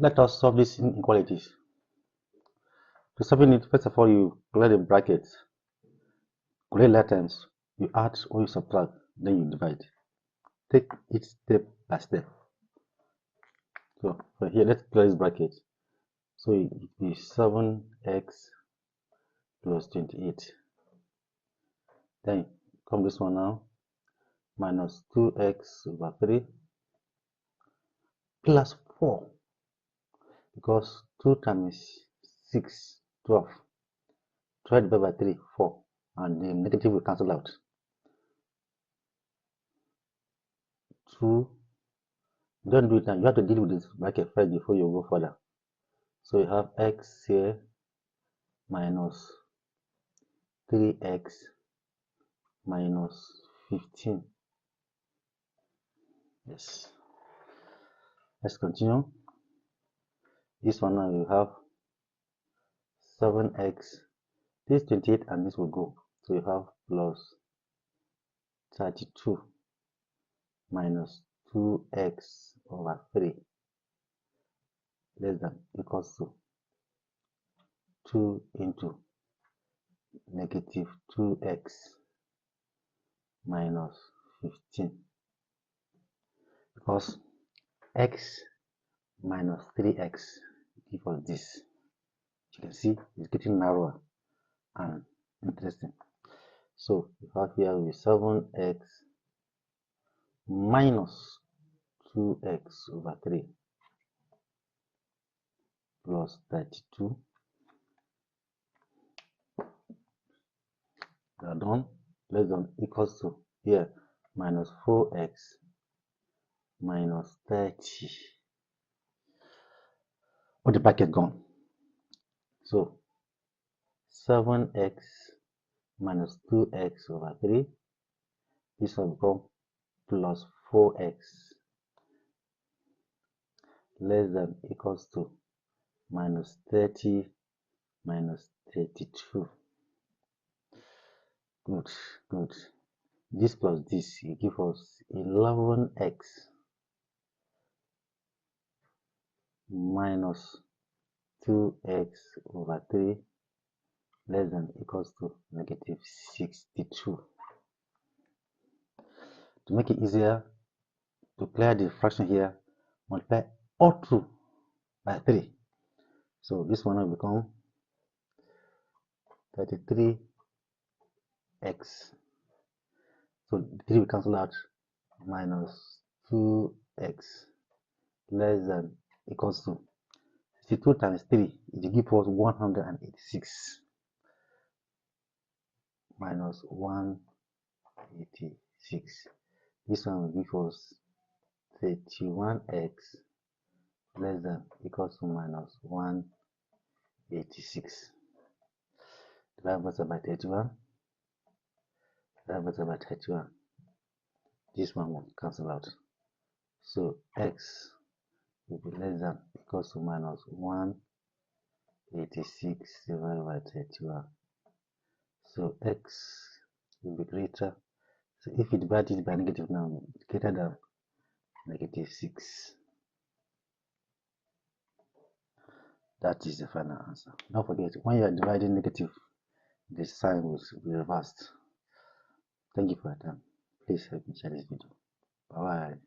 Let us solve these inequalities. To solve it, first of all, you create the brackets, create items, you add or you subtract, then you divide. Take it step by step. So for here, let's place bracket. So it is 7x plus 28. Then come this one now, minus 2x over 3 plus 4, because 2 times 6, 12. 12 divided by 3, 4, and the negative will cancel out. 2, don't do it now, you have to deal with this bracket first before you go further. So you have x here minus 3x minus 15. Yes. Let's continue. This one now you have 7x. This 28 and this will go. So you have plus 32 minus 2x over 3 less than equals to 2 into negative 2x minus 15, because x minus 3x give us this. You can see it's getting narrower and interesting. So we have here with 7x minus 2x over 3 plus 32. We are done. Less than equals to here minus 4x minus 30. Put the bracket gone. So 7x minus 2x over 3. This will become plus 4x less than equals to minus 30 minus 32. Good, good. This plus this will give us 11x minus 2x over 3 less than equals to negative 62. To make it easier to clear the fraction here, multiply all through by 3. So this one will become 33x. So 3 will cancel out, minus 2x less than equals to 62 times 3, it will give us 186 minus 186. This one will give us 31x less than equals to minus 186. Divide by 31. Divide by 31. This one will cancel out. So x will be less than equals to minus 186 divided by 31. So x will be greater. So if you divide it by negative now, it's greater than negative 6. That is the final answer. Don't forget, when you are dividing negative, the sign will be reversed. Thank you for your time. Please help me share this video. Bye bye.